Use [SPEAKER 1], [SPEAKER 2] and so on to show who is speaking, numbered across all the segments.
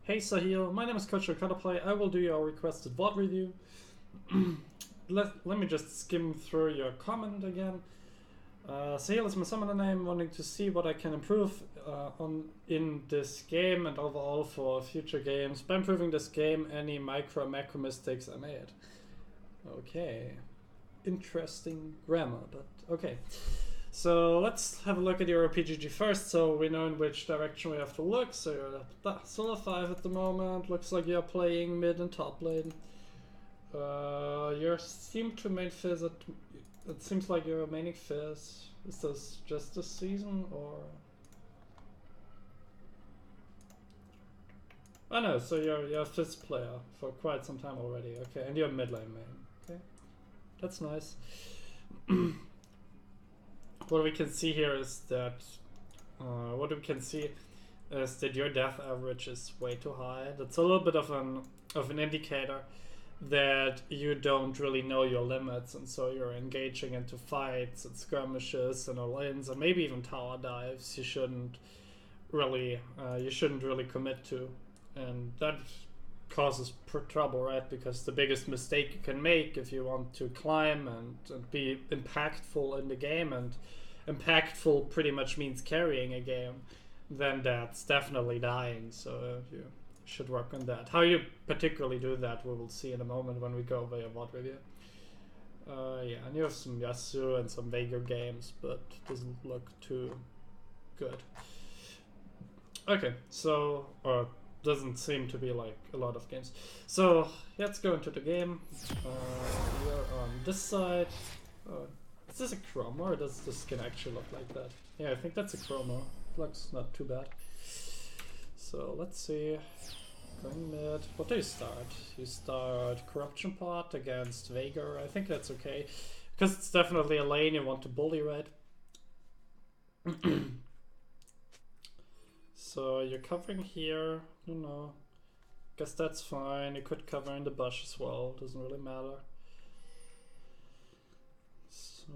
[SPEAKER 1] Hey Sahil, my name is Coach Play. I will do your requested VOD review. let me just skim through your comment again. Sahil is my summoner name, wanting to see what I can improve in this game and overall for future games. By improving this game, any macro mistakes I made. Okay. Interesting grammar, but okay. So let's have a look at your PGG first, so we know in which direction we have to look. So you're at solo 5 at the moment. Looks like you're playing mid and top lane. You seem to main Fizz. It seems like you're maining Fizz. Is this just this season or? Oh no, so you're a Fizz player for quite some time already. Okay, and you're mid lane main. Okay, that's nice. What we can see here is that your death average is way too high. That's a little bit of an indicator that you don't really know your limits, and so you're engaging into fights and skirmishes and all-ins and maybe even tower dives you shouldn't really commit to, and that causes trouble, right? Because the biggest mistake you can make if you want to climb and be impactful in the game, and impactful pretty much means carrying a game, then that's definitely dying. So you should work on that. How you particularly do that we will see in a moment when we go over your VOD review. Yeah, and you have some Yasuo and some Veigar games, but doesn't look too good. Okay, so doesn't seem to be like a lot of games. So let's go into the game. We're on this side. Is this a chroma or does the skin actually look like that? Yeah, I think that's a chroma. Looks not too bad. So let's see. Going mid. What do you start? You start Corruption Pot against Veigar. I think that's okay. Because it's definitely a lane you want to bully, right? So you're covering here, you know. Guess that's fine. You could cover in the bush as well. Doesn't really matter. So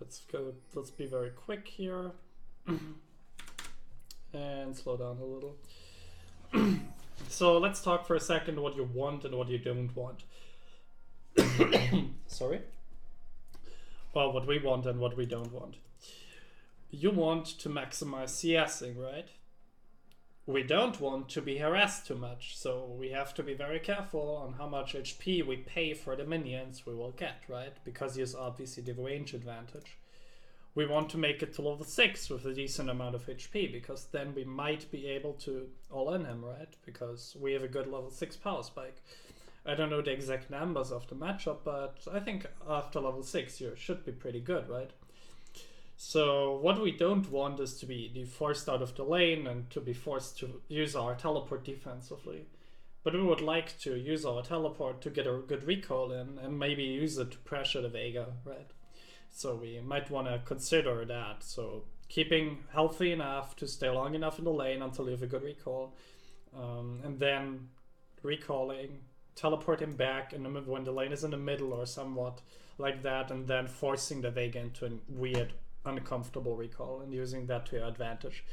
[SPEAKER 1] let's go. Let's be very quick here and slow down a little. So let's talk for a second what you want and what you don't want. Sorry. Well, what we want and what we don't want. You want to maximize CSing, right? We don't want to be harassed too much, so we have to be very careful on how much HP we pay for the minions we will get, right? Because he has obviously the range advantage. We want to make it to level 6 with a decent amount of HP, because then we might be able to all-in him, right? Because we have a good level 6 power spike. I don't know the exact numbers of the matchup, but I think after level 6 you should be pretty good, right? So what we don't want is to be forced out of the lane and to be forced to use our teleport defensively. But we would like to use our teleport to get a good recall in and maybe use it to pressure the Veigar, right? So we might want to consider that. So keeping healthy enough to stay long enough in the lane until you have a good recall. And then recalling, teleporting back and when the lane is in the middle or somewhat like that, and then forcing the Veigar into a weird uncomfortable recall and using that to your advantage.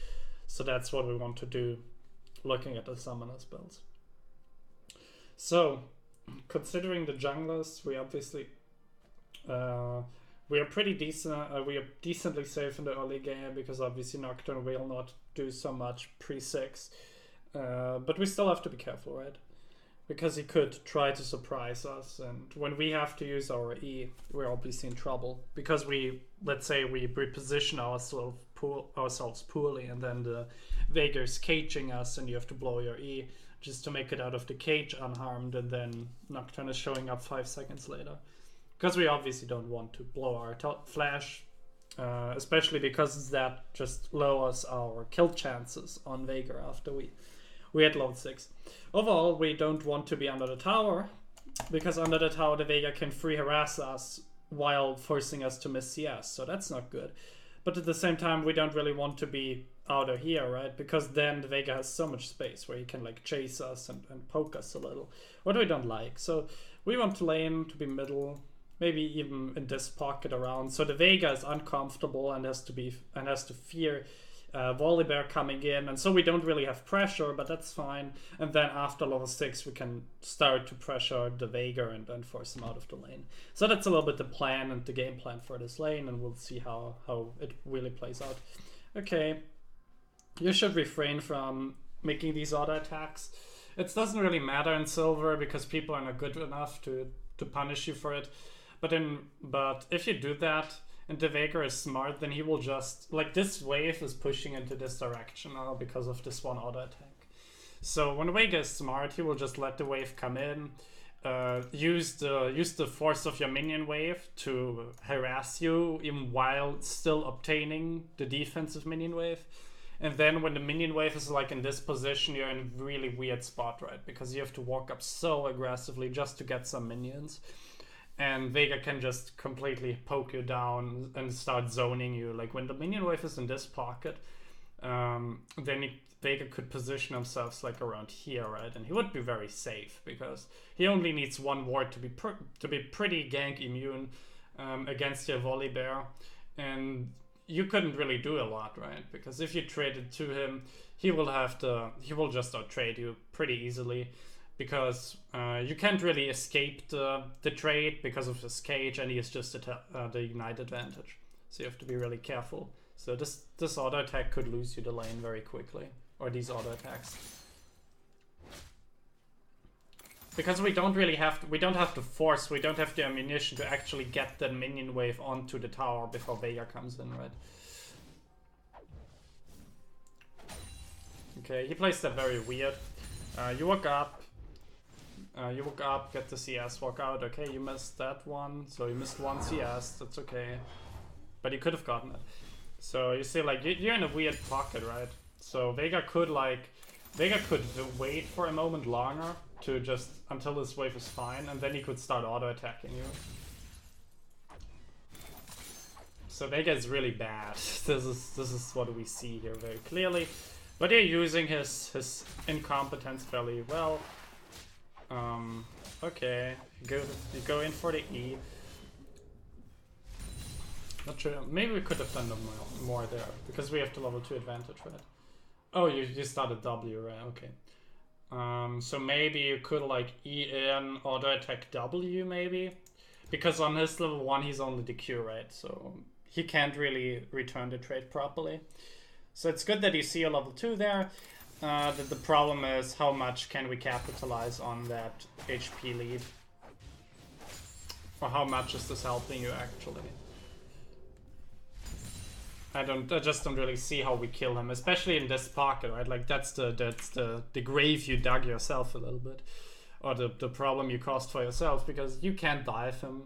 [SPEAKER 1] So that's what we want to do looking at the summoner spells. So considering the junglers, we obviously we are pretty decent. We are decently safe in the early game because obviously Nocturne will not do so much pre-6, but we still have to be careful, right? Because he could try to surprise us, and when we have to use our E, we're obviously in trouble. Because let's say we reposition ourselves poorly, and then the Veigar's caging us, and you have to blow your E just to make it out of the cage unharmed, and then Nocturne is showing up 5 seconds later. Because we obviously don't want to blow our flash, especially because that just lowers our kill chances on Veigar after we had level 6. Overall, we don't want to be under the tower, because under the tower the Veigar can free harass us while forcing us to miss CS, so that's not good. But at the same time, we don't really want to be out of here, right? Because then the Veigar has so much space where he can like chase us and poke us a little, what we don't like. So we want to lane to be middle, maybe even in this pocket around, so the Veigar is uncomfortable and has to fear Volibear coming in, and so we don't really have pressure, but that's fine. And then after level 6 we can start to pressure the Veigar and then force him out of the lane. So that's a little bit the plan and the game plan for this lane, and we'll see how it really plays out. Okay, you should refrain from making these auto attacks. It doesn't really matter in silver because people are not good enough to punish you for it. But if you do that and the Veigar is smart, then he will just, like, this wave is pushing into this direction now because of this one auto attack. So when Veigar is smart, he will just let the wave come in, use the force of your minion wave to harass you even while still obtaining the defensive minion wave. And then when the minion wave is like in this position, you're in a really weird spot, right? Because you have to walk up so aggressively just to get some minions. And Veigar can just completely poke you down and start zoning you. Like when the minion wave is in this pocket, then Veigar could position himself like around here, right? And he would be very safe because he only needs one ward to be pretty gank immune against your Volibear. And you couldn't really do a lot, right? Because if you traded to him, he will just out-trade you pretty easily. Because you can't really escape the trade because of his cage, and he is just the ignite advantage. So you have to be really careful. So this auto attack could lose you the lane very quickly, or these auto attacks. Because we don't have the ammunition to actually get the minion wave onto the tower before Veigar comes in, right? Okay, he plays that very weird. You walk up. Get the CS, walk out. Okay, you missed that one, so you missed one CS. That's okay, but you could have gotten it. So you see, like you're in a weird pocket, right? So Veigar could wait for a moment longer to just until this wave is fine, and then he could start auto attacking you. So Veigar is really bad. This is what we see here very clearly. But you're using his incompetence fairly well. Okay, you go in for the E. Not sure, maybe we could have done more there, because we have the level 2 advantage, right? Oh, you started W, right, okay. So maybe you could like E in auto attack W, maybe? Because on his level 1 he's only the Q, right? So he can't really return the trade properly. So it's good that you see a level 2 there. The problem is how much can we capitalize on that HP lead? Or how much is this helping you actually? I just don't really see how we kill him, especially in this pocket, right? Like that's the grave you dug yourself a little bit. Or the problem you caused for yourself, because you can't dive him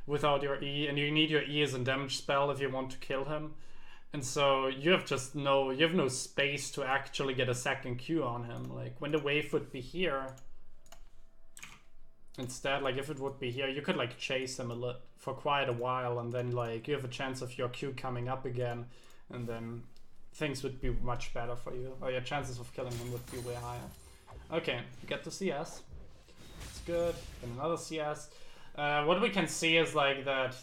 [SPEAKER 1] without your E, and you need your E as a damage spell if you want to kill him. And so you have no space to actually get a second Q on him. Like when the wave would be here, instead, like if it would be here, you could like chase him for quite a while, and then like you have a chance of your Q coming up again, and then things would be much better for you, or your chances of killing him would be way higher. Okay, you get the CS. It's good. And another CS. What we can see is like that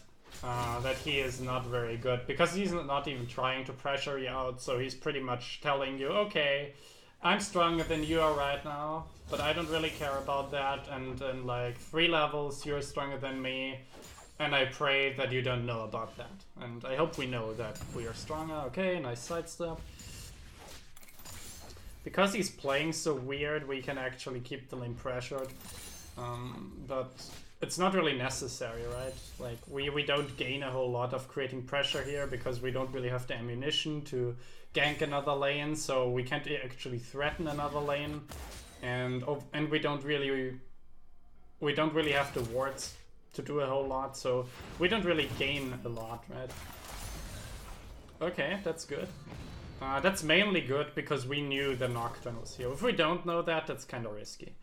[SPEAKER 1] he is not very good, because he's not even trying to pressure you out, so he's pretty much telling you, okay, I'm stronger than you are right now, but I don't really care about that, and in like 3 levels you're stronger than me, and I pray that you don't know about that, and I hope we know that we are stronger. Okay, nice sidestep. Because he's playing so weird, we can actually keep the lane pressured, but it's not really necessary, right? Like we don't gain a whole lot of creating pressure here, because we don't really have the ammunition to gank another lane, so we can't actually threaten another lane, and we don't really have the wards to do a whole lot, so we don't really gain a lot, right? Okay, that's good. That's mainly good because we knew the Nocturne was here. If we don't know that, that's kind of risky.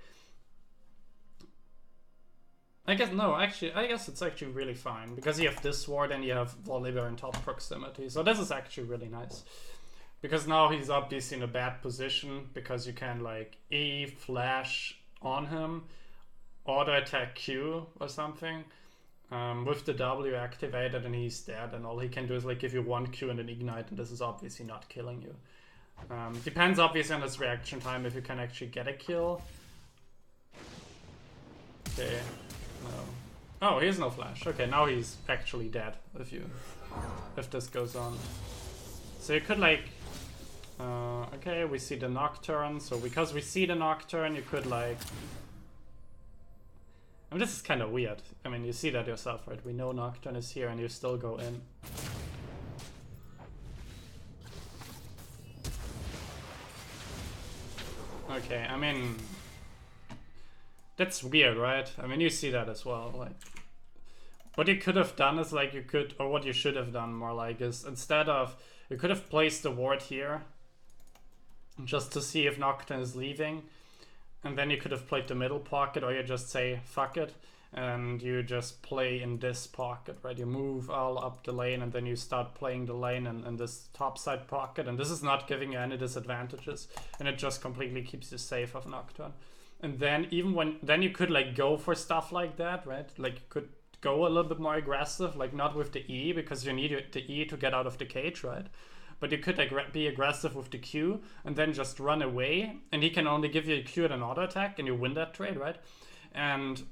[SPEAKER 1] I guess it's actually really fine, because you have this ward and you have Volibear in top proximity, so this is actually really nice. Because now he's obviously in a bad position, because you can like E flash on him, auto attack Q or something, with the W activated and he's dead, and all he can do is like give you 1 Q and an ignite, and this is obviously not killing you. Depends obviously on his reaction time if you can actually get a kill. Okay. No. Oh, he has no flash. Okay, now he's actually dead if this goes on. So you could like okay, we see the Nocturne, so because we see the Nocturne you could like, I mean, this is kind of weird. I mean, you see that yourself, right? We know Nocturne is here and you still go in. Okay, I mean, that's weird, right? I mean, you see that as well. Like, what you could have done is like you could, or what you should have done more like is instead of, you could have placed the ward here just to see if Nocturne is leaving. And then you could have played the middle pocket, or you just say, fuck it, and you just play in this pocket, right? You move all up the lane, and then you start playing the lane in this top side pocket, and this is not giving you any disadvantages, and it just completely keeps you safe of Nocturne. And then then you could like go for stuff like that, right? Like you could go a little bit more aggressive, like not with the E, because you need the E to get out of the cage, right? But you could be aggressive with the Q and then just run away, and he can only give you a Q and an auto attack, and you win that trade, right? And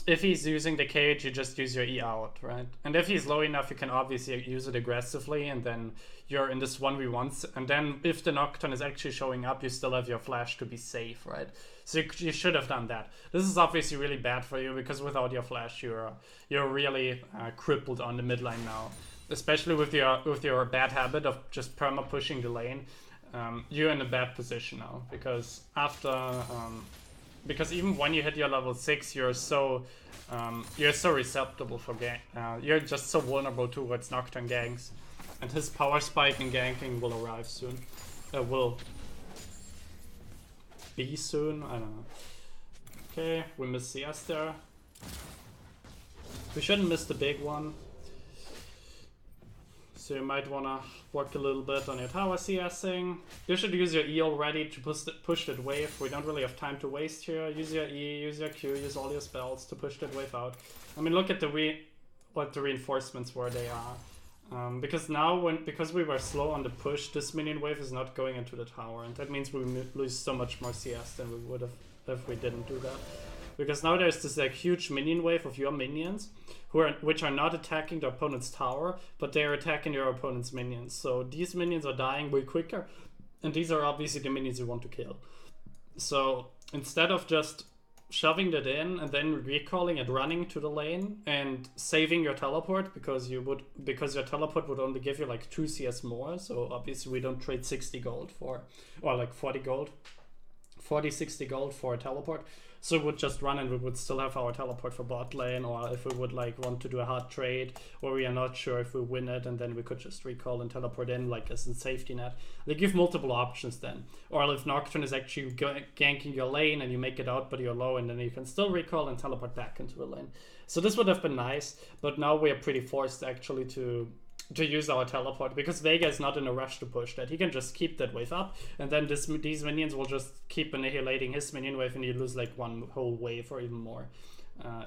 [SPEAKER 1] if he's using the cage, you just use your E out, right? And if he's low enough, you can obviously use it aggressively, and then you're in this 1v1s. And then if the Nocturne is actually showing up, you still have your flash to be safe, right? So you should have done that. This is obviously really bad for you, because without your flash, you're really crippled on the mid lane now. Especially with your bad habit of just perma pushing the lane, you're in a bad position now, because after because even when you hit your level 6, you're so receptible for gank. You're just so vulnerable towards Nocturne ganks, and his power spike in ganking will arrive soon. Will be soon. I don't know. Okay, we missed CS there. We shouldn't miss the big one. So you might want to work a little bit on your tower CSing. You should use your E already to push that wave. We don't really have time to waste here. Use your E, use your Q, use all your spells to push that wave out. I mean, look at what the reinforcements where they are. Because now, because we were slow on the push, this minion wave is not going into the tower. And that means we lose so much more CS than we would have if we didn't do that. Because now there's this like huge minion wave of your minions which are not attacking the opponent's tower, but they are attacking your opponent's minions. So these minions are dying way quicker, and these are obviously the minions you want to kill. So instead of just shoving that in and then recalling and running to the lane and saving your teleport, because your teleport would only give you like 2 CS more, so obviously we don't trade 60 gold for, or like 40 gold, 60 gold for a teleport. So we would just run, and we would still have our teleport for bot lane, or if we would like want to do a hard trade where we are not sure if we win it, and then we could just recall and teleport in like as a safety net. They give multiple options then. Or if Nocturne is actually ganking your lane and you make it out but you're low, and then you can still recall and teleport back into the lane. So this would have been nice, but now we are pretty forced actually to use our teleport, because Vega is not in a rush to push that. He can just keep that wave up, and then these minions will just keep annihilating his minion wave, and you lose like one whole wave or even more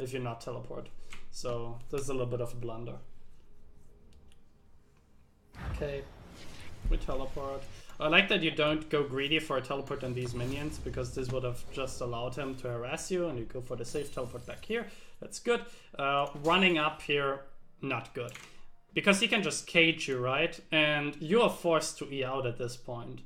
[SPEAKER 1] if you're not teleport. So this is a little bit of a blunder. Okay, we teleport. I like that you don't go greedy for a teleport on these minions, because this would have just allowed him to harass you, and you go for the safe teleport back here. That's good. Running up here, not good. Because he can just cage you, right? And you are forced to E out at this point.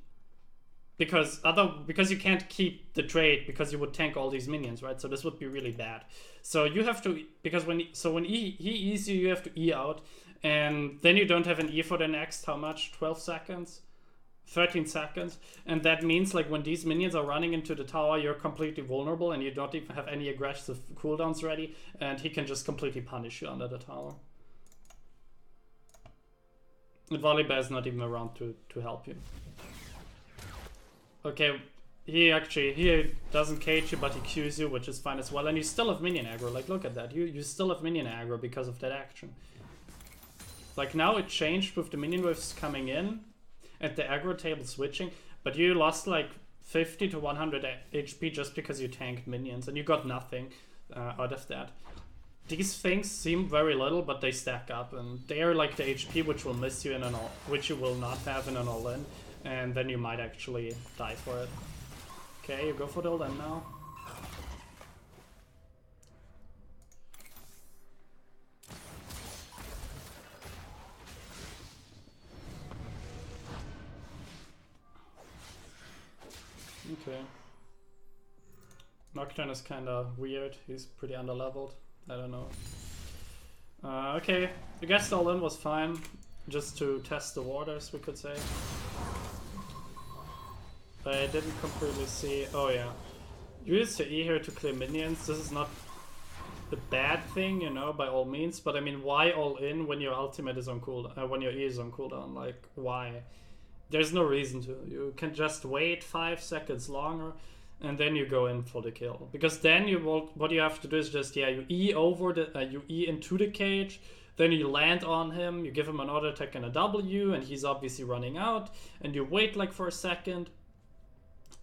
[SPEAKER 1] Because you can't keep the trade, because you would tank all these minions, right? So this would be really bad. So you have to, because when he E's you, you have to E out. And then you don't have an E for the next, how much? 12 seconds? 13 seconds. And that means like when these minions are running into the tower, you're completely vulnerable, and you don't even have any aggressive cooldowns ready. And he can just completely punish you under the tower. And Volibear is not even around to help you. Okay, he doesn't cage you, but he Qs you, which is fine as well. And you still have minion aggro. Like, look at that. You still have minion aggro because of that action. Like, now it changed with the minion waves coming in and the aggro table switching, but you lost like 50 to 100 HP just because you tanked minions, and you got nothing out of that. these things seem very little, but they stack up, and they are like the HP which will miss you in an all, which you will not have in an all-in, and then you might actually die for it. Okay, you go for the all-in now. Okay. Nocturne is kind of weird. He's pretty underleveled. I don't know. Okay, I guess the all-in was fine. Just to test the waters, we could say. I didn't completely see... Oh yeah. Use your E here to clear minions. This is not a bad thing, you know, by all means. But I mean, why all-in when your ultimate is on cooldown? When your E is on cooldown? Like, why? There's no reason to. You can just wait 5 seconds longer, and then you go in for the kill. Because then you will, what you have to do is just, yeah, you E over the, you E into the cage, then you land on him, you give him an auto attack and a W, and he's obviously running out, and you wait like for a second,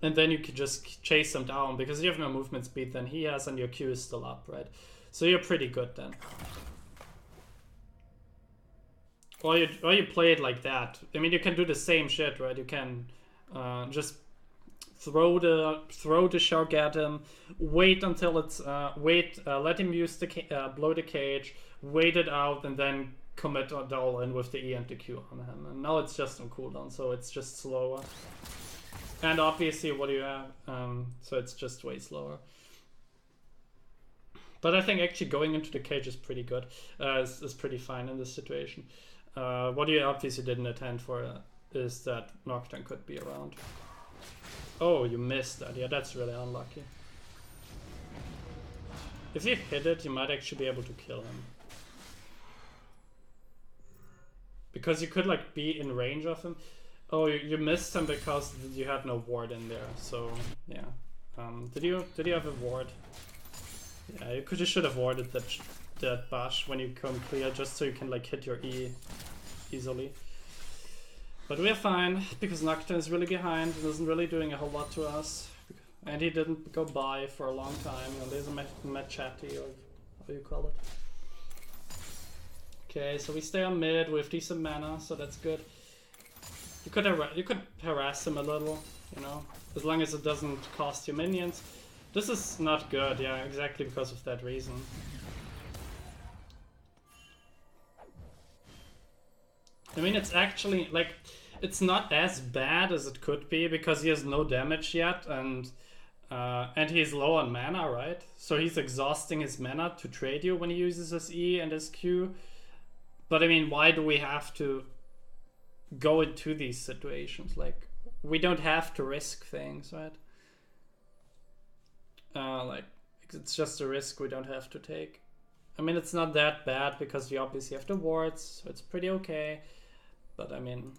[SPEAKER 1] and then you can just chase him down, because you have no movement speed than he has, and your Q is still up, right? So you're pretty good then. Or you play it like that. I mean, you can do the same shit, right? You can just throw the shark at him, wait until it's let him use the blow the cage, wait it out, and then commit the all-in with the E and the Q on him. And now it's just on cooldown, so it's just slower. And obviously, what do you have? So it's just way slower. But I think actually going into the cage is pretty good. Is pretty fine in this situation. What you obviously didn't intend for is that Nocturne could be around. Oh, you missed that. Yeah, that's really unlucky. If you hit it, you might actually be able to kill him. Because you could like be in range of him. Oh, you missed him because you had no ward in there. So yeah. Did you have a ward? Yeah, you should have warded that bash when you come clear, just so you can like hit your E easily. But we're fine because Nocturne is really behind and isn't really doing a whole lot to us. And he didn't go by for a long time. You know, there's a machete, or how you call it. Okay, so we stay on mid with decent mana, so that's good. You could harass him a little, you know, as long as it doesn't cost you minions. This is not good, yeah, exactly because of that reason. I mean, it's actually, like, it's not as bad as it could be because he has no damage yet, and he's low on mana, right? So he's exhausting his mana to trade you when he uses his E and his Q. But I mean, why do we have to go into these situations? Like, we don't have to risk things, right? Like, it's just a risk we don't have to take. I mean, it's not that bad because you obviously have the wards, so it's pretty okay. But I mean,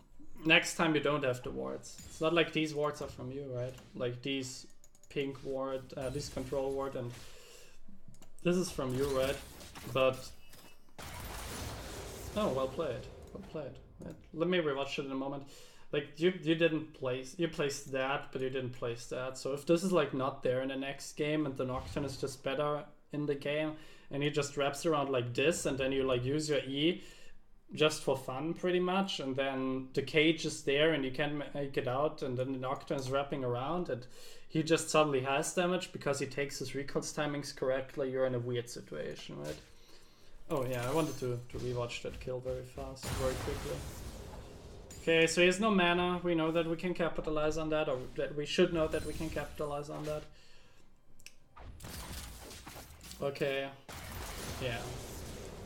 [SPEAKER 1] next time you don't have the wards. It's not like these wards are from you, right? Like these pink ward, this control ward, and this is from you, right? But oh, well played, well played. Right? Let me rewatch it in a moment. Like you didn't place, you placed that, but you didn't place that. So if this is like not there in the next game and the Nocturne is just better in the game, and he just wraps around like this, and then you like use your E just for fun pretty much, and then the cage is there and you can make it out, and then the Nocturne is wrapping around and he just suddenly has damage because he takes his recoils timings correctly, you're in a weird situation, right? Oh yeah, I wanted to rewatch that kill very fast, very quickly. Okay, so he has no mana. We know that we can capitalize on that, or that we should know that we can capitalize on that. Okay, yeah.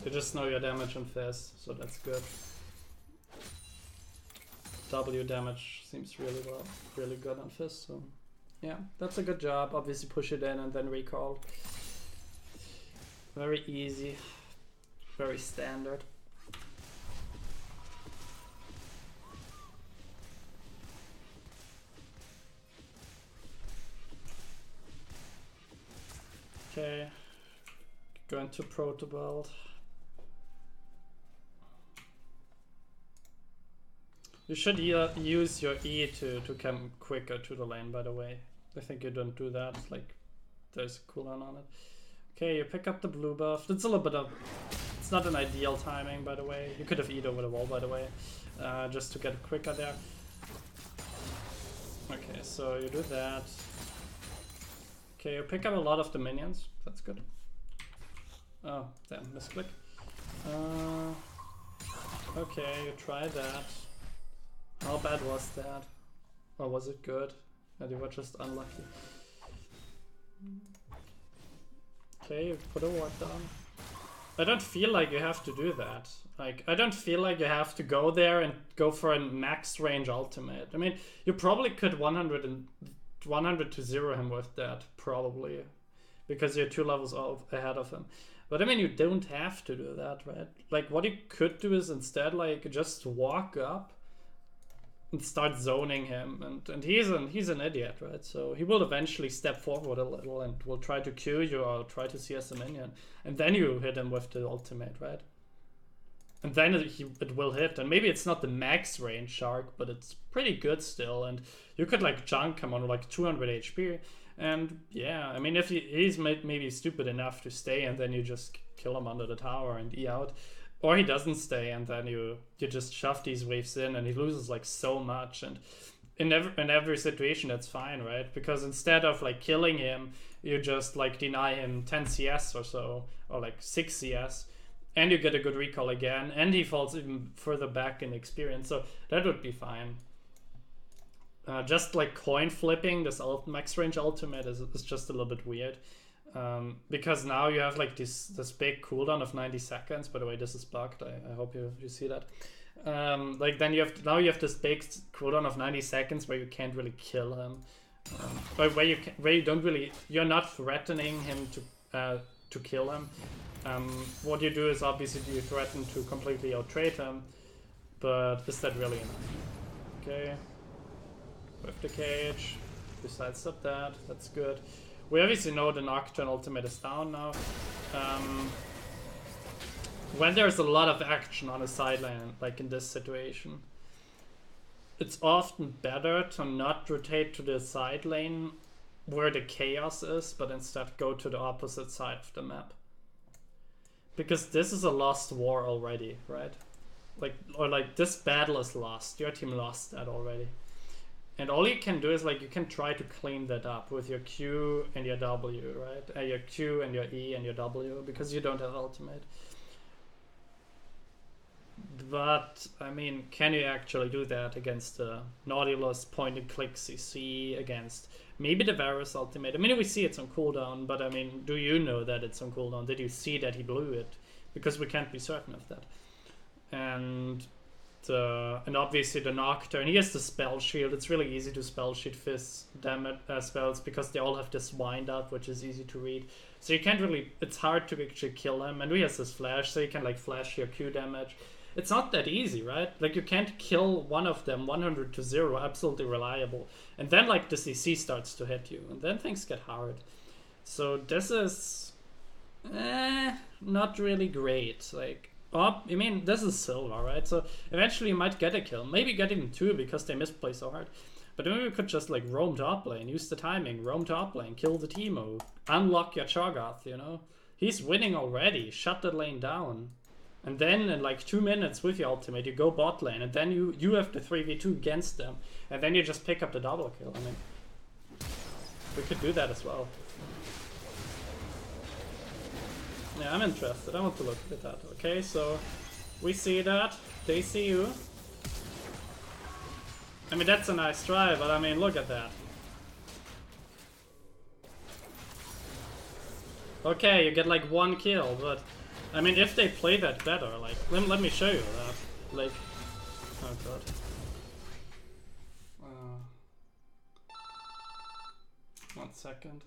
[SPEAKER 1] You just know your damage on Fizz, so that's good. W damage seems really good on Fizz, so yeah, that's a good job. Obviously push it in and then recall. Very easy, very standard. Okay, going to Proto Build. You should use your E to come quicker to the lane, by the way. I think you don't do that, like there's a cooldown on it. Okay, you pick up the blue buff. It's a little bit of... It's not an ideal timing, by the way. You could have eat over the wall, by the way, just to get quicker there. Okay, so you do that. Okay, you pick up a lot of the minions. That's good. Oh, damn, misclick. Okay, you try that. How bad was that? Or was it good? And you were just unlucky. Okay, you put a ward down. I don't feel like you have to do that. Like, I don't feel like you have to go there and go for a max range ultimate. I mean, you probably could 100 to 0 him with that, probably. Because you're 2 levels ahead of him. But I mean, you don't have to do that, right? Like, what you could do is instead, like, just walk up and start zoning him. And he's an idiot, right? So he will eventually step forward a little and will try to Q you or try to CS a minion. And then you hit him with the ultimate, right? And then it will hit. And maybe it's not the max range Shark, but it's pretty good still. And you could, like, junk him on, like, 200 HP. And yeah, I mean, if he's maybe stupid enough to stay and then you just kill him under the tower and E out. Or he doesn't stay and then you just shove these waves in and he loses like so much. And in every situation that's fine, right? Because instead of like killing him, you just like deny him 10 CS or so, or like 6 CS, and you get a good recall again, and he falls even further back in experience. So that would be fine. Just like coin flipping this max range ultimate is just a little bit weird. Because now you have like this big cooldown of 90 seconds. By the way, this is bugged. I hope you see that. Like then you have this big cooldown of 90 seconds where you can't really kill him, but you're not threatening him to kill him. What you do is obviously you threaten to completely out-trade him, but is that really enough? Okay, with the cage, you sidestep that. That's good. We obviously know the Nocturne ultimate is down now. When there's a lot of action on a sideline, like in this situation, it's often better to not rotate to the side lane where the chaos is, but instead go to the opposite side of the map. Because this is a lost war already, right? Like this battle is lost. Your team lost that already. And all you can do is like you can try to clean that up with your Q and your W, right? Your Q and your E and your W, because you don't have ultimate. But I mean, can you actually do that against the Nautilus point and click CC, against maybe the Varus ultimate? I mean, we see it's on cooldown, but I mean, do you know that it's on cooldown? Did you see that he blew it? Because we can't be certain of that. And obviously the Nocturne, he has the spell shield. It's really easy to spell shield Fizz damage spells because they all have this wind up, which is easy to read. So you can't really, it's hard to actually kill him. And he has this flash, so you can like flash your Q damage. It's not that easy, right? Like you can't kill one of them 100 to 0, absolutely reliable. And then like the CC starts to hit you, and then things get hard. So this is not really great. Like, I mean, this is silver, right? So eventually you might get a kill. Maybe get even 2 because they misplay so hard. But maybe we could just like roam top lane, use the timing, roam top lane, kill the Teemo, unlock your Cho'Gath, you know? He's winning already, shut the lane down. And then in like 2 minutes with your ultimate, you go bot lane, and then you have the 3v2 against them. And then you just pick up the double kill. I mean, we could do that as well. Yeah, I'm interested. I want to look at that. Okay, so we see that. They see you. I mean, that's a nice try, but I mean, look at that. Okay, you get like 1 kill, but I mean, if they play that better, like, let me show you that. Like, oh god. 1 second.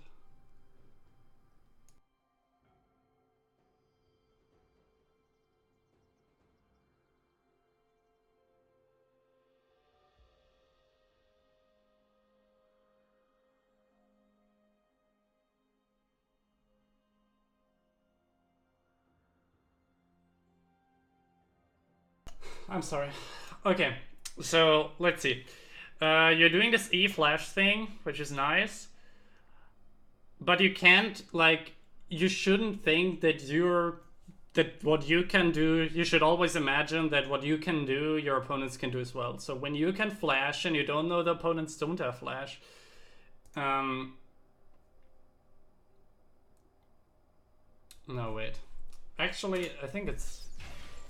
[SPEAKER 1] I'm sorry. Okay, so let's see. You're doing this E flash thing, which is nice, but you can't like you shouldn't think that what you can do, you should always imagine that what you can do, your opponents can do as well. So when you can flash and you don't know the opponents don't have flash, no, wait. Actually, I think it's...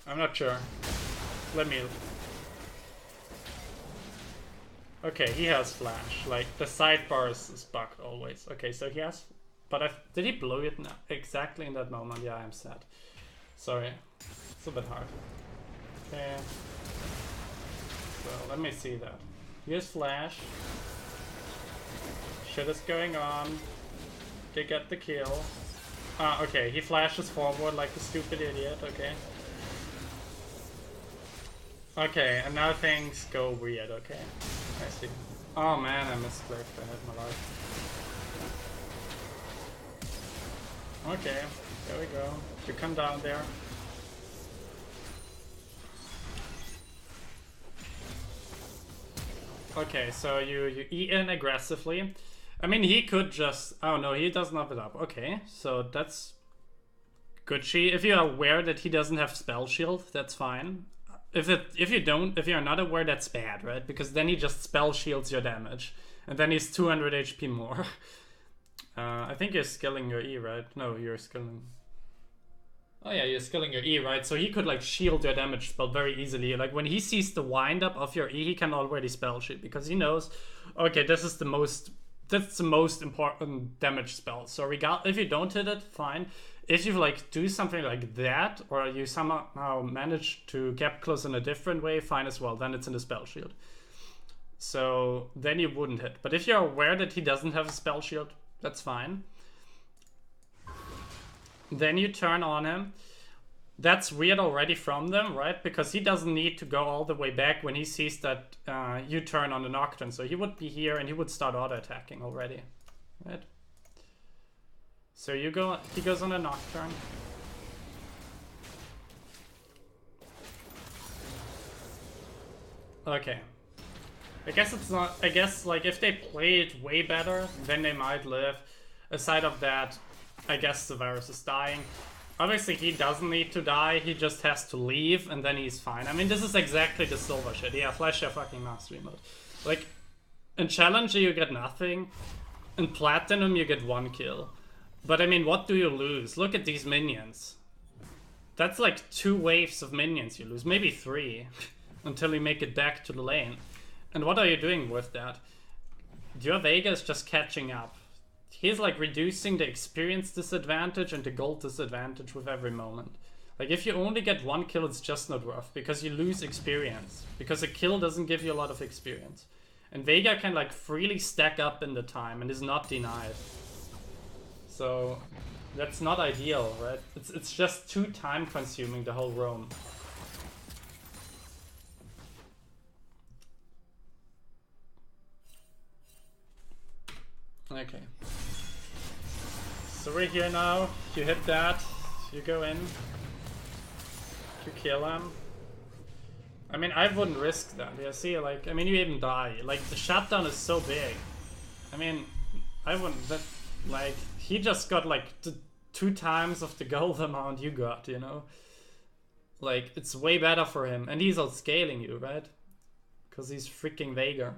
[SPEAKER 1] I'm not sure. Let me... Okay, he has flash. Like, the sidebar is bugged always. Okay, so he has... But did he blow it now? Exactly in that moment? Yeah, I'm sad. Sorry. It's a bit hard. Okay. So, let me see that. Here's flash. Shit is going on. They get the kill. Ah, okay, he flashes forward like a stupid idiot, okay. Okay, and now things go weird, okay. I see. Oh man, I misclicked, I had my life. Okay, there we go. You come down there. Okay, so you E in aggressively. I mean, he could just... Oh no, he doesn't have it up. Okay, so that's good. If you're aware that he doesn't have spell shield, that's fine. If you're not aware, that's bad, right? Because then he just spell shields your damage, and then he's 200 HP more. I think you're skilling your E, right? No, you're skilling... Oh yeah, you're skilling your E, right? So he could like shield your damage spell very easily. Like when he sees the wind up of your E, he can already spell shield because he knows, okay, that's the most important damage spell. So if you don't hit it, fine. If you like do something like that, or you somehow manage to get close in a different way, fine as well. Then it's in the spell shield. So then you wouldn't hit. But if you're aware that he doesn't have a spell shield, that's fine. Then you turn on him. That's weird already from them, right? Because he doesn't need to go all the way back when he sees that you turn on the Nocturne. So he would be here and he would start auto-attacking already, right? So he goes on a Nocturne. Okay. I guess it's not... I guess, like, if they play it way better, then they might live. Aside of that, I guess the virus is dying. Obviously, he doesn't need to die. He just has to leave, and then he's fine. I mean, this is exactly the silver shit. Yeah, flash your fucking mastery mode. Like, in Challenger, you get nothing. In Platinum, you get 1 kill. But, I mean, what do you lose? Look at these minions. That's like 2 waves of minions you lose. Maybe 3. Until you make it back to the lane. And what are you doing with that? Your Vega is just catching up. He's like reducing the experience disadvantage and the gold disadvantage with every moment. Like if you only get 1 kill, it's just not worth because you lose experience. Because a kill doesn't give you a lot of experience. And Vega can like freely stack up in the time and is not denied. So that's not ideal, right? It's just too time consuming, the whole roam. Okay. So we're here now. You hit that. You go in. You kill him. I mean, I wouldn't risk that. Yeah, see, like, I mean, you even die. Like, the shutdown is so big. I mean, I wouldn't. That, like, he just got like 2 times of the gold amount you got, you know? Like, it's way better for him. And he's outscaling you, right? Because he's freaking Vega.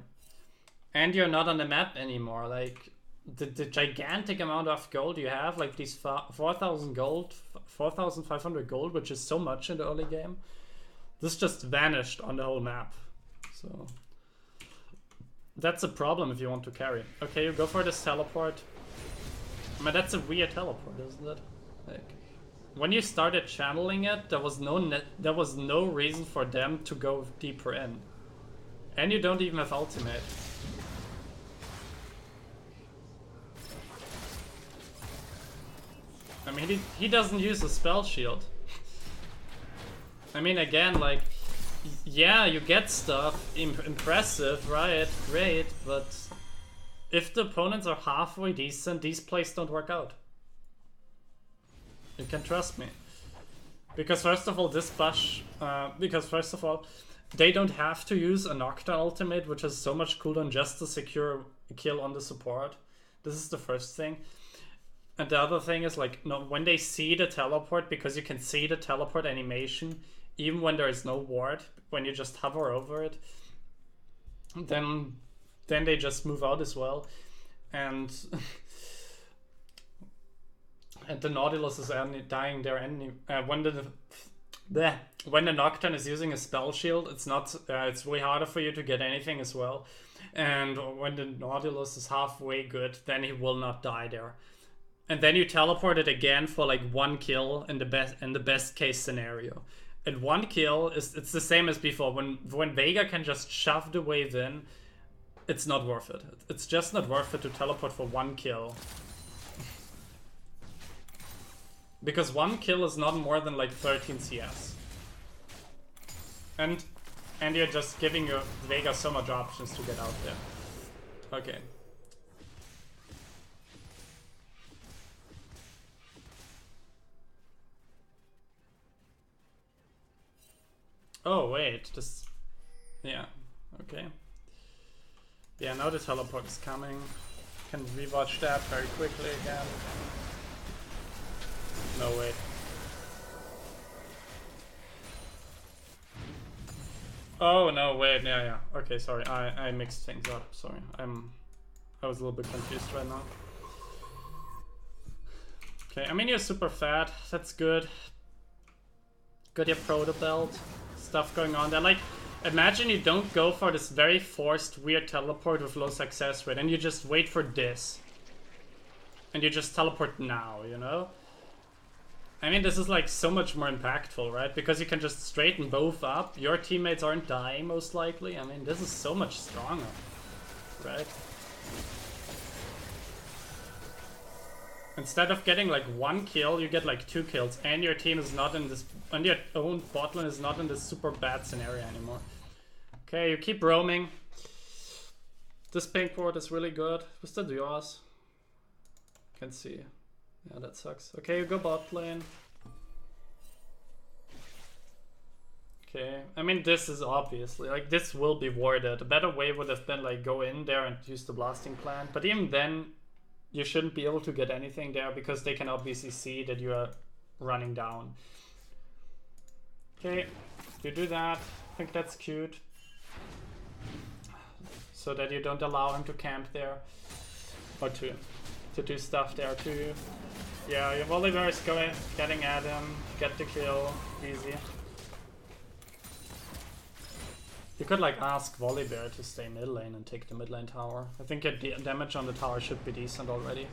[SPEAKER 1] And you're not on the map anymore. Like, the gigantic amount of gold you have, like these 4,000 gold, 4,500 gold, which is so much in the early game, this just vanished on the whole map. So that's a problem if you want to carry. Okay, you go for this teleport. I mean, that's a weird teleport, isn't it? Like, when you started channeling it, there was no reason for them to go deeper in, and you don't even have ultimate. I mean, he doesn't use a spell shield. I mean, again, like, yeah, you get stuff, impressive, right, great, but if the opponents are halfway decent, these plays don't work out. You can trust me. Because first of all, they don't have to use a Nocturne ultimate, which has so much cooldown just to secure a kill on the support. This is the first thing. And the other thing is, like, no, when they see the teleport, because you can see the teleport animation, even when there is no ward, when you just hover over it, then they just move out as well. And and the Nautilus is dying there. When the Nocturne is using a spell shield, it's way harder for you to get anything as well. And when the Nautilus is halfway good, then he will not die there. And then you teleport it again for like 1 kill in the best case scenario. And 1 kill it's the same as before. When Veigar can just shove the wave in, it's not worth it. It's just not worth it to teleport for 1 kill. Because 1 kill is not more than like 13 CS. And you're just giving your Veigar so much options to get out there. Okay. Oh wait, this... Yeah, okay. Yeah, now the teleport is coming. Can rewatch that very quickly again. No, wait. Oh no, wait, yeah. Okay, sorry, I mixed things up. Sorry, I was a little bit confused right now. Okay, I mean you're super fat. That's good. Got your proto belt. Stuff going on there. Like, imagine you don't go for this very forced weird teleport with low success rate, and you just wait for this, and you just teleport now, you know? I mean, this is like so much more impactful, right? Because you can just straighten both up. Your teammates aren't dying, most likely. I mean, this is so much stronger, right? Instead of getting like 1 kill, you get like 2 kills, and your team is not in this, and your own bot lane is not in this super bad scenario anymore. Okay, you keep roaming. This pink ward is really good. Was that yours? Can see. Yeah, that sucks. Okay, you go bot lane. Okay, I mean this is obviously, like, this will be warded. A better way would have been like go in there and use the blasting plant, but even then you shouldn't be able to get anything there because they can obviously see that you are running down. Okay, you do that. I think that's cute. So that you don't allow him to camp there. Or to do stuff there too. Yeah, your Volibear is getting at him. Get the kill. Easy. You could like ask Volibear to stay mid lane and take the mid lane tower. I think your damage on the tower should be decent already.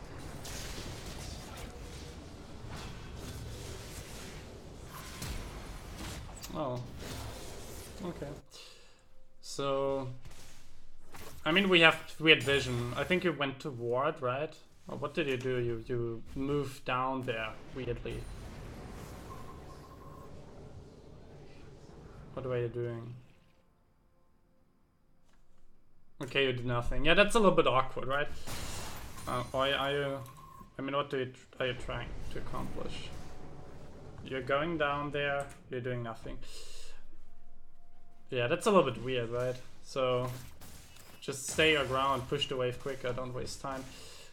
[SPEAKER 1] Oh. Okay. So... I mean, we had vision. I think you went to ward, right? Or what did you do? You moved down there, weirdly. What were you doing? Okay, you did nothing. Yeah, that's a little bit awkward, right? Are you... I mean, what are you trying to accomplish? You're going down there, you're doing nothing. Yeah, that's a little bit weird, right? So... just stay your ground, push the wave quicker, don't waste time.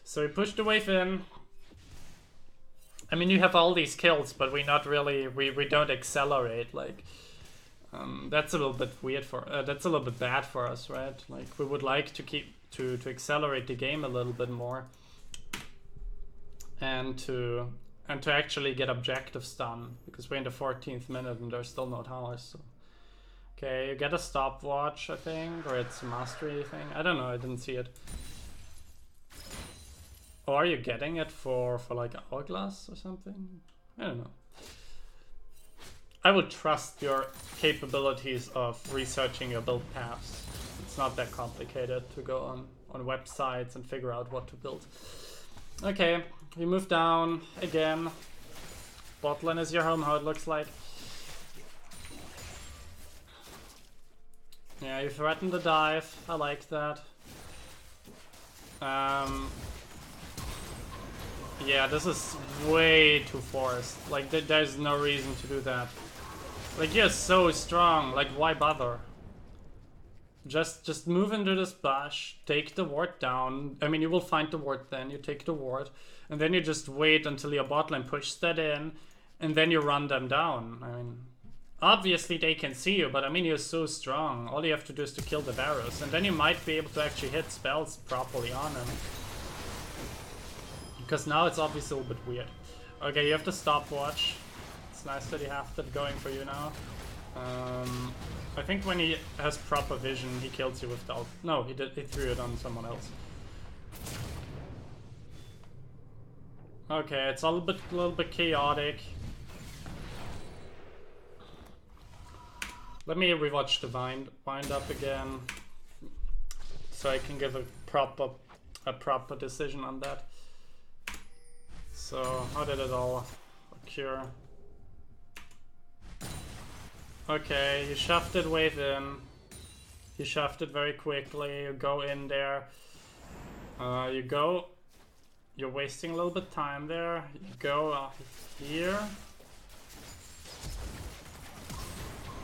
[SPEAKER 1] So we push the wave in. I mean, you have all these kills, but we not really, we don't accelerate, like... that's a little bit weird for, that's a little bit bad for us, right? Like, we would like to keep, to accelerate the game a little bit more. And to actually get objectives done, because we're in the 14th minute and there's still no towers, so... Okay, you get a stopwatch, I think, or it's a mastery thing. I don't know, I didn't see it. Or are you getting it for like Hourglass or something? I don't know. I would trust your capabilities of researching your build paths. It's not that complicated to go on websites and figure out what to build. Okay, we move down again. Bot lane is your home, how it looks like. Yeah, you threaten the dive. I like that. Yeah, this is way too forced. Like, there's no reason to do that. Like, you're so strong. Like, why bother? Just move into this bush, take the ward down. I mean, you will find the ward then, you take the ward, and then you just wait until your bot lane pushes that in, and then you run them down. I mean, obviously they can see you, but I mean, you're so strong. All you have to do is to kill the Varus, and then you might be able to actually hit spells properly on him. Because now it's obviously a little bit weird. Okay, you have the stopwatch. It's nice that you have that going for you now. I think when he has proper vision, he kills you with the ult. No, he threw it on someone else. Okay, it's a little bit chaotic. Let me rewatch the wind up again, so I can give a proper decision on that. So how did it all occur? Okay, you shoved it wave in. You shoved it very quickly. You go in there. You're wasting a little bit of time there. You go here.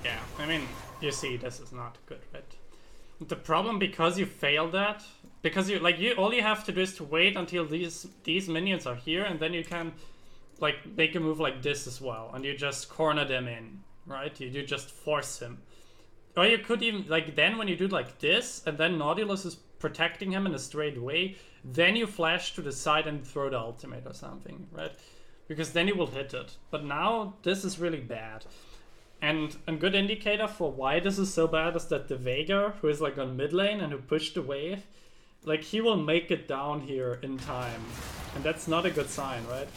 [SPEAKER 1] Yeah, I mean, you see, this is not good, right? The problem, because you failed that, because all you have to do is to wait until these minions are here, and then you can like make a move like this as well, and you just corner them in. Right, you just force him. Or you could even, like, then when you do like this, and then Nautilus is protecting him in a straight way, then you flash to the side and throw the ultimate or something, right? Because then you will hit it. But now, this is really bad. And a good indicator for why this is so bad is that the Veigar, who is like on mid lane and who pushed the wave, like, he will make it down here in time. And that's not a good sign, right?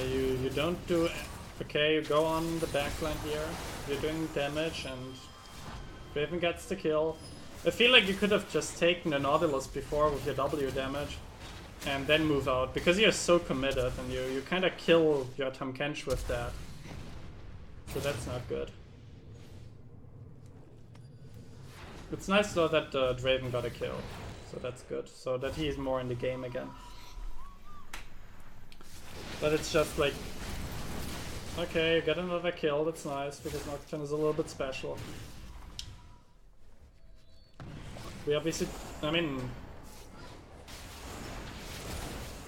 [SPEAKER 1] You don't do... Okay, you go on the backline here. You're doing damage and Raven gets the kill. I feel like you could have just taken the Nautilus before with your W damage and then move out, because you're so committed and you kind of kill your Tahm Kench with that. So that's not good. It's nice though that Draven got a kill, so that's good. So that he's more in the game again. But it's just like, okay, you get another kill, that's nice, because Nocturne is a little bit special. We obviously, I mean,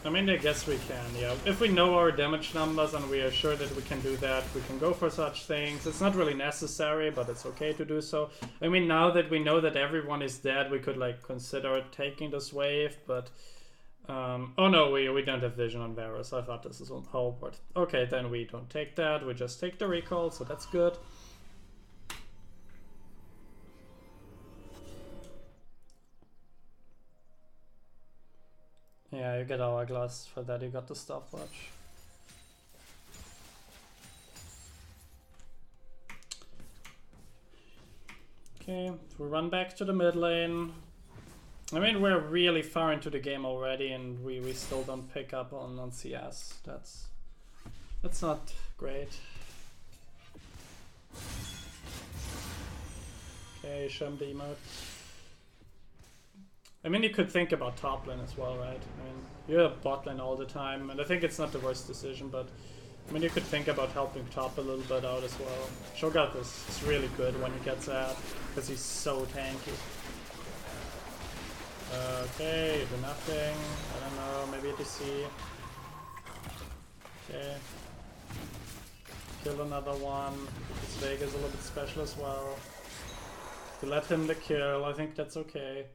[SPEAKER 1] I guess we can, yeah. If we know our damage numbers and we are sure that we can do that, we can go for such things. It's not really necessary, but it's okay to do so. I mean, now that we know that everyone is dead, we could like consider taking this wave, but... oh no, we don't have vision on Varus. I thought this is on Howard. Okay, then we don't take that. We just take the recall, so that's good. Yeah, you get Hourglass for that. You got the stopwatch. Okay, we run back to the mid lane. I mean, we're really far into the game already, and we still don't pick up on CS. That's not great. Okay, show him the emote. I mean, you could think about top lane as well, right? I mean, you're bot lane all the time, and I think it's not the worst decision, but I mean, you could think about helping top a little bit out as well. Shogat is really good when he gets out, because he's so tanky. Okay, you do nothing. I don't know, maybe a DC. Okay. Kill another one. This Vega's a little bit special as well. To let him the kill, I think that's okay.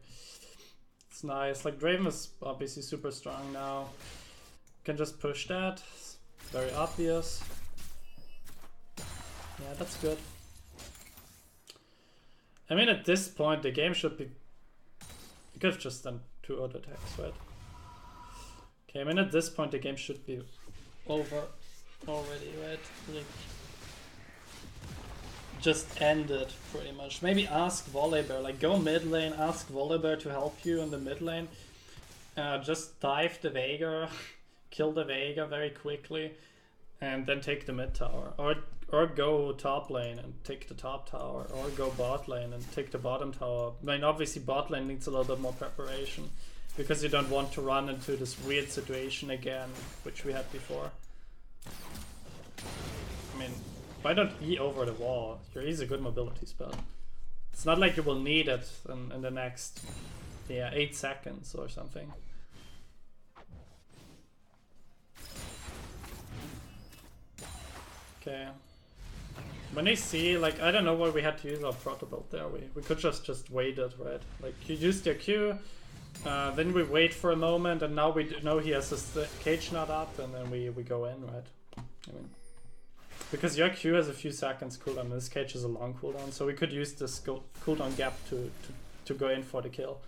[SPEAKER 1] It's nice. Like, Draven is obviously super strong now. Can just push that. It's very obvious. Yeah, that's good. I mean, at this point, the game should be... You could have just done 2 auto attacks, right? Okay, I mean, at this point, the game should be over already, right? Like, just end it, pretty much. Maybe ask Volibear, like, go mid lane, ask Volibear to help you in the mid lane. Just dive the Veigar, kill the Veigar very quickly, and then take the mid tower. Or go top lane and take the top tower, or go bot lane and take the bottom tower. I mean, obviously bot lane needs a little bit more preparation, because you don't want to run into this weird situation again, which we had before. I mean, Why don't E over the wall? Your E is a good mobility spell. It's not like you will need it in the next 8 seconds or something. Okay. When they see, like, I don't know why we had to use our protobelt there. We could just wait it, right? Like, you used your Q, then we wait for a moment, and now we know he has his cage knot up, and then we go in, right? I mean, because your Q has a few seconds cooldown, and this cage is a long cooldown, so we could use this cooldown gap to go in for the kill.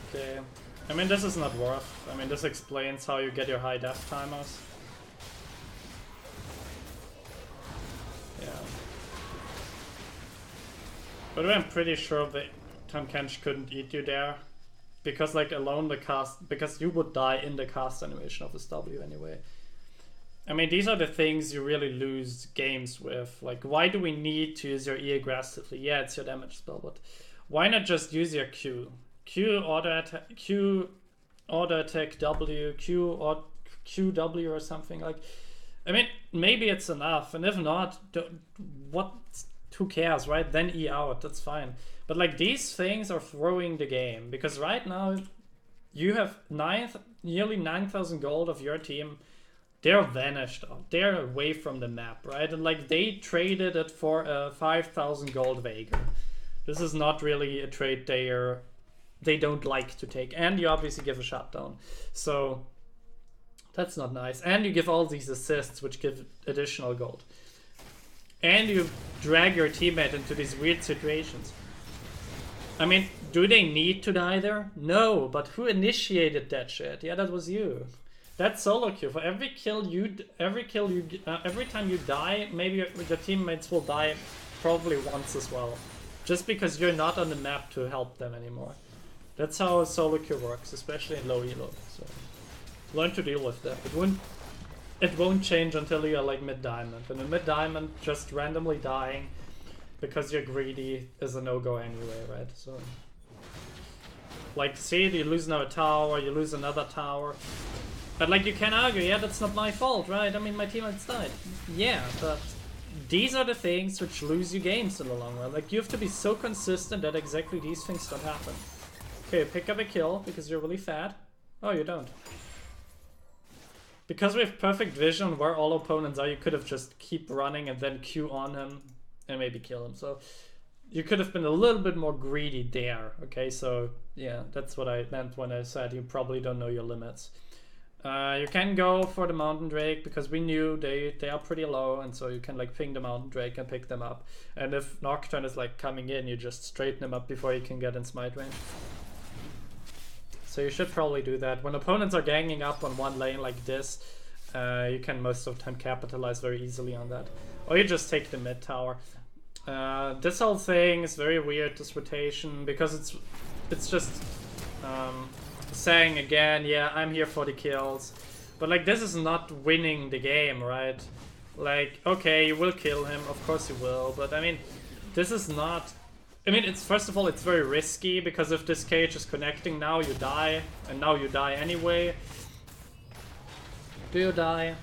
[SPEAKER 1] Okay. I mean, this is not worth. I mean, this explains how you get your high death timers. Yeah. By the way, I'm pretty sure that Tahm Kench couldn't eat you there. Because, like, alone the cast... Because you would die in the cast animation of this W anyway. I mean, these are the things you really lose games with. Like, why do we need to use your E aggressively? Yeah, it's your damage spell, but... Why not just use your Q? Q auto attack W, Q or QW or something. Like, I mean, maybe it's enough, and if not, who cares, right? Then E out, that's fine. But like, these things are throwing the game, because right now you have nearly 9,000 gold of your team. They're vanished, they're away from the map, right? And like, they traded it for a 5,000 gold Veigar. This is not really a trade they don't like to take, and you obviously give a shutdown, so that's not nice. And you give all these assists, which give additional gold, and you drag your teammate into these weird situations. I mean, do they need to die there? No, but who initiated that shit? Yeah, that was you. That's solo queue. For every time you die, maybe your teammates will die probably once as well, just because you're not on the map to help them anymore. That's how solo queue works, especially in low elo. So learn to deal with that. It won't change until you're like mid diamond, and in mid diamond, just randomly dying because you're greedy is a no-go anyway, right? So, like, see, you lose now a tower, you lose another tower, but like, you can argue, yeah, that's not my fault, right? I mean, my teammates died. Yeah, but these are the things which lose you games in the long run. Like, you have to be so consistent that exactly these things don't happen. Okay, pick up a kill because you're really fat. Oh, you don't. Because we have perfect vision where all opponents are, you could have just keep running and then Q on him and maybe kill him. So you could have been a little bit more greedy there. Okay, so yeah, that's what I meant when I said you probably don't know your limits. You can go for the Mountain Drake because we knew they are pretty low, and so you can like ping the Mountain Drake and pick them up. And if Nocturne is like coming in, you just straighten him up before he can get in smite range. So you should probably do that. When opponents are ganging up on one lane like this, you can most of the time capitalize very easily on that. Or you just take the mid tower. This whole thing is very weird, this rotation, because it's just saying again, yeah, I'm here for the kills. But like, this is not winning the game, right? Like, okay, you will kill him, of course you will, but I mean, this is not... I mean, it's first of all, it's very risky, because if this cage is connecting now, you die, and now you die anyway. Do you die?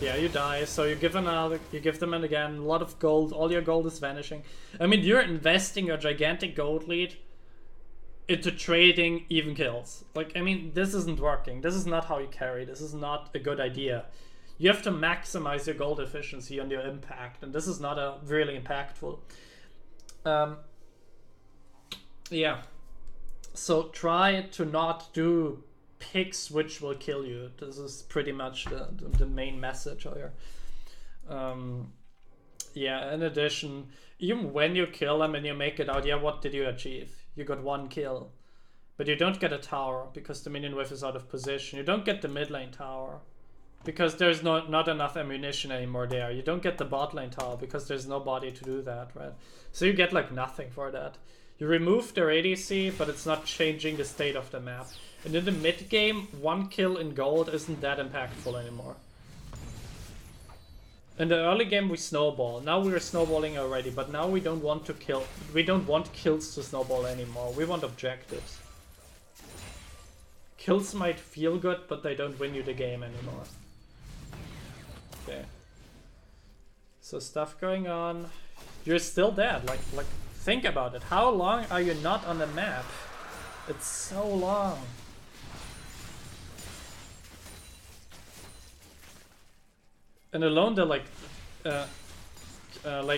[SPEAKER 1] Yeah, you die, so you give them again, a lot of gold, all your gold is vanishing. I mean, you're investing your gigantic gold lead into trading even kills. Like, I mean, this isn't working. This is not how you carry. This is not a good idea. You have to maximize your gold efficiency on your impact, and this is not a really impactful. Yeah. So try to not do picks which will kill you. This is pretty much the main message here. Yeah, in addition, even when you kill them and you make it out, yeah, what did you achieve? You got one kill. But you don't get a tower because the minion wave is out of position. You don't get the mid lane tower because there's not enough ammunition anymore there. You don't get the bot lane tower because there's nobody to do that, right? So you get like nothing for that. You remove their ADC, but it's not changing the state of the map. And in the mid game, one kill in gold isn't that impactful anymore. In the early game we snowball. Now we're snowballing already, but now we don't want to kill. We don't want kills to snowball anymore. We want objectives. kills might feel good, but they don't win you the game anymore. Okay. So stuff going on. You're still dead. Like think about it. How long are you not on the map? It's so long. And alone the like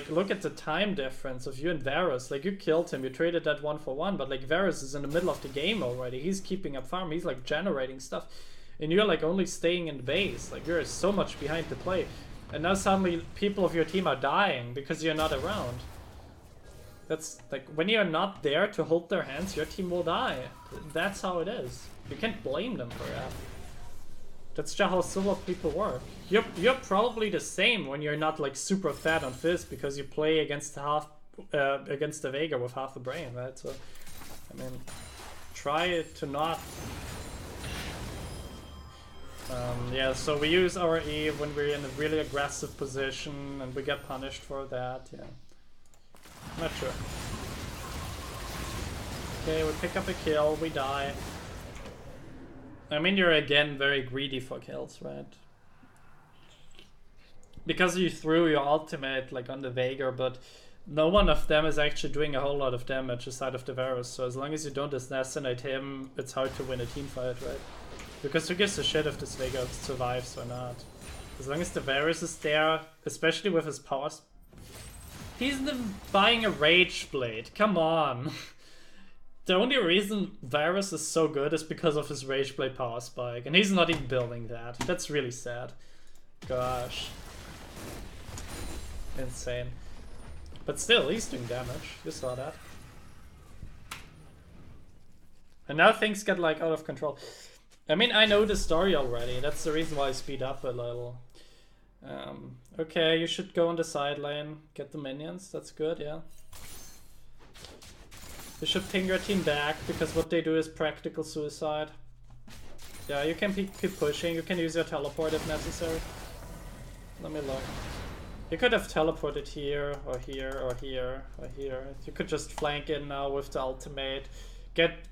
[SPEAKER 1] look at the time difference of you and Varus. Like you killed him, you traded that 1-for-1, but like Varus is in the middle of the game already. He's keeping up farm, he's like generating stuff. And you're like only staying in base. Like you're so much behind the play. And now suddenly people of your team are dying because you're not around. That's like when you're not there to hold their hands, your team will die. That's how it is. You can't blame them for that. That's just how solo people work. You're probably the same when you're not like super fat on Fizz because you play against against the Vega with half a brain, right? So I mean, try to not. Yeah, so we use our E when we're in a really aggressive position and we get punished for that. Yeah, not sure. Okay, we pick up a kill, we die. I mean, you're again very greedy for kills, right? Because you threw your ultimate like on the Vega, but no one of them is actually doing a whole lot of damage aside of the Varus. So as long as you don't assassinate him, it's hard to win a team fight, right? Because who gives a shit if this Vega survives or not? As long as the Varus is there, especially with his powers. He's buying a Rage Blade, come on! The only reason Varus is so good is because of his Rage Blade power spike, and he's not even building that. That's really sad. Gosh. Insane. But still, he's doing damage. You saw that. And now things get like out of control. I mean, I know the story already. That's the reason why I speed up a little. Okay, you should go on the side lane, get the minions. That's good, yeah. You should ping your team back, because what they do is practical suicide. Yeah, you can keep pushing. You can use your teleport if necessary. Let me look. You could have teleported here, or here, or here, or here. You could just flank in now with the ultimate.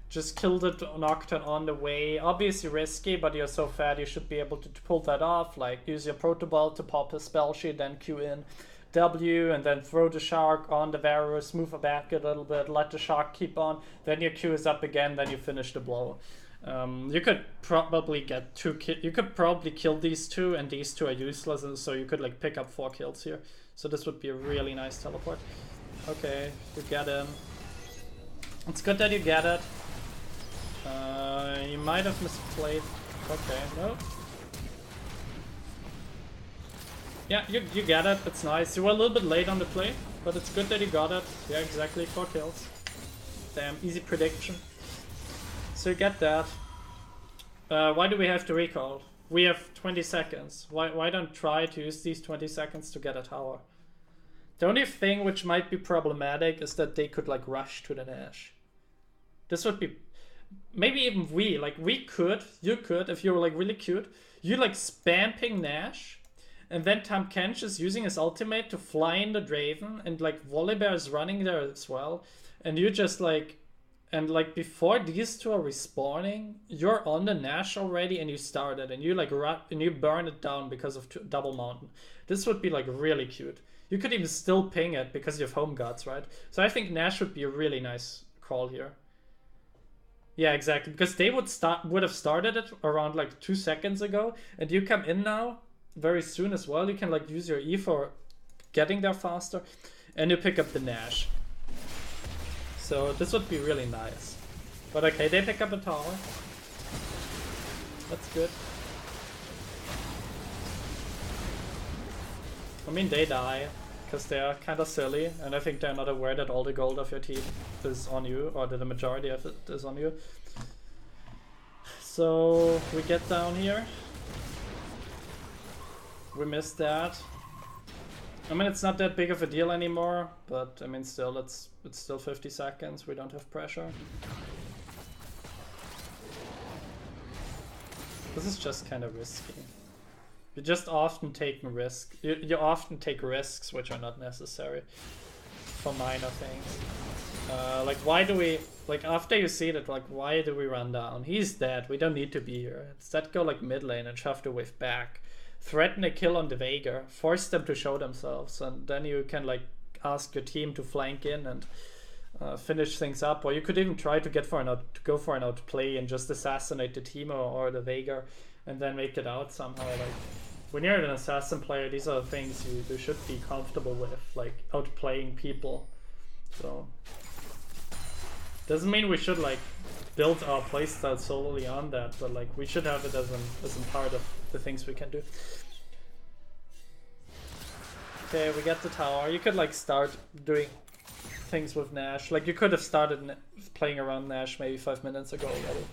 [SPEAKER 1] Just kill the Nocturne on the way. Obviously risky, but you're so fat you should be able to pull that off. Like, use your Protoball to pop a spell sheet, then Q in W, and then throw the Shark on the Varus, move it back a little bit, let the Shark keep on, then your Q is up again, then you finish the blow. You could probably get 2 kills. You could probably kill these two, and these two are useless, and so you could like pick up 4 kills here. So this would be a really nice teleport. Okay, you get him. It's good that you get it. You might have misplayed. Okay, no. Yeah, you get it. It's nice. You were a little bit late on the play, but it's good that you got it. Yeah, exactly. 4 kills. Damn, easy prediction. So you get that. Why do we have to recall? We have 20 seconds. Why don't try to use these 20 seconds to get a tower? The only thing which might be problematic is that they could like rush to the Nash. This would be... Maybe even you could, if you were like really cute, you like spam ping Nash, and then Tam Kench is using his ultimate to fly in the Draven, and like Volibear is running there as well, and you just like... And like before these two are respawning, you're on the Nash already and you start it and you like and you burn it down because of double mountain. This would be like really cute. You could even still ping it because you have home guards, right? So I think Nash would be a really nice call here. Yeah, exactly. Because they would have started it around like 2 seconds ago, and you come in now very soon as well. You can like use your E for getting there faster, and you pick up the Nash. So this would be really nice. But okay, they pick up a tower. That's good. I mean, they die, because they are kind of silly, and I think they're not aware that all the gold of your team is on you, or that the majority of it is on you. So we get down here. We missed that. I mean, it's not that big of a deal anymore, but I mean, still, it's still 50 seconds. We don't have pressure. This is just kind of risky. You often take risks which are not necessary. for minor things. Like, why do we, like, after you see that, like, why do we run down? He's dead, we don't need to be here. Instead go like mid lane and shove the wave back. Threaten a kill on the Veigar, force them to show themselves, and then you can like ask your team to flank in and finish things up. Or you could even try to go for an outplay and just assassinate the Teemo or the Veigar and then make it out somehow. Like, when you're an assassin player, these are the things you should be comfortable with, like outplaying people. So doesn't mean we should like build our playstyle solely on that, but like we should have it as a part of the things we can do. Okay, we get the tower. You could like start doing things with Nash. Like you could have started playing around Nash maybe 5 minutes ago already.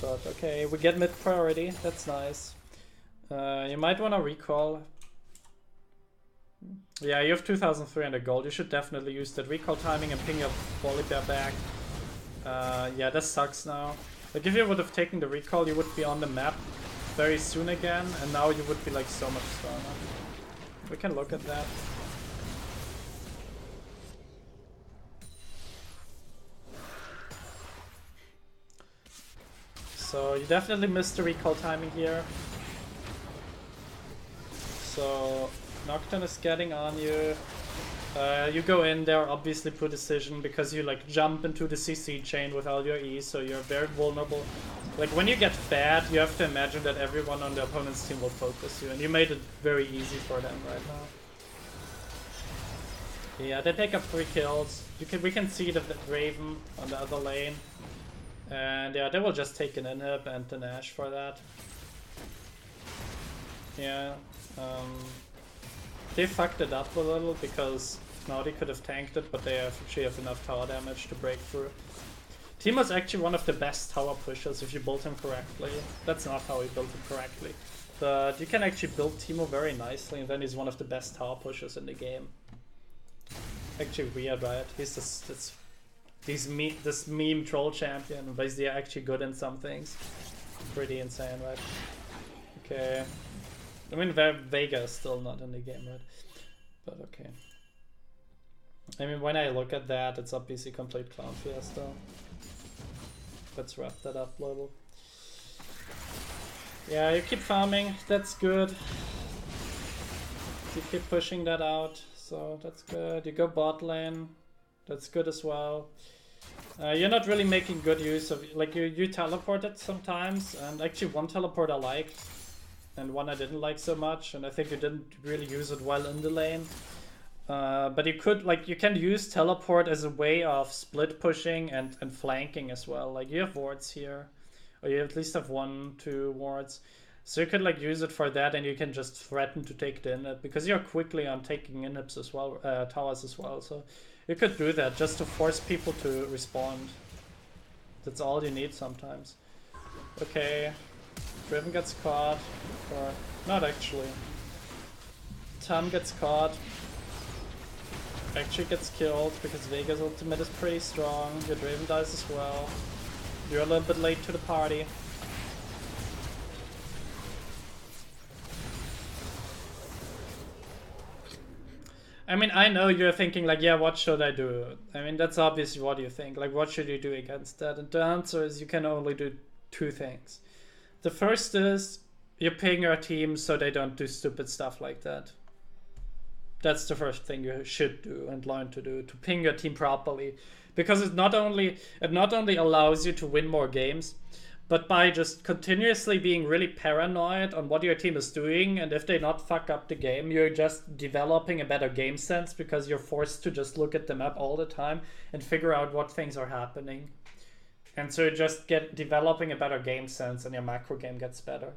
[SPEAKER 1] But okay, we get mid priority. That's nice. You might want to recall. Yeah, you have 2,300 gold. You should definitely use that recall timing and ping your Volibear back. Yeah, this sucks now. Like if you would have taken the recall, you would be on the map very soon again, and now you would be like so much stronger. We can look at that. So you definitely missed the recall timing here. So Nocturne is getting on you. You go in there, obviously poor decision, because you like jump into the CC chain without your E, so you're very vulnerable. Like when you get fed, you have to imagine that everyone on the opponent's team will focus you, and you made it very easy for them right now. Yeah, they pick up 3 kills. We can see the Raven on the other lane. And yeah, they will just take an inhib and the Nash for that. Yeah, they fucked it up a little because now they could have tanked it, but they actually have enough tower damage to break through. Teemo's actually one of the best tower pushers if you build him correctly. That's not how you build him correctly. But you can actually build Teemo very nicely, and then he's one of the best tower pushers in the game. Actually weird, right? He's just this meme troll champion, but he's actually good in some things. Pretty insane, right? Okay. I mean, Veigar is still not in the game, right? But okay. I mean, when I look at that, it's obviously complete clown fiesta. Let's wrap that up a little. Yeah, you keep farming, that's good. You keep pushing that out, so that's good. You go bot lane, that's good as well. You're not really making good use of, like you teleported sometimes, and actually one teleport I liked, and one I didn't like so much, and I think you didn't really use it well in the lane. But you could, like, you can use teleport as a way of split pushing and flanking as well. Like you have wards here, or you at least have 1-2 wards. So you could like use it for that, and you can just threaten to take the inhib, because you're quickly on taking inhibs as well, towers as well. So you could do that just to force people to respond. That's all you need sometimes. Okay, Driven gets caught, or not actually. Tam gets caught. Actually gets killed because Veigar's ultimate is pretty strong. Your Draven dies as well. You're a little bit late to the party. I mean, I know you're thinking like, yeah, what should I do? I mean, that's obviously what you think. Like, what should you do against that? And the answer is you can only do 2 things. The first is you ping your team so they don't do stupid stuff like that. That's the first thing you should do and learn to do, to ping your team properly. Because it not only allows you to win more games, but by just continuously being really paranoid on what your team is doing, and if they not fuck up the game, you're just developing a better game sense, because you're forced to just look at the map all the time and figure out what things are happening. And so you just developing a better game sense, and your macro game gets better.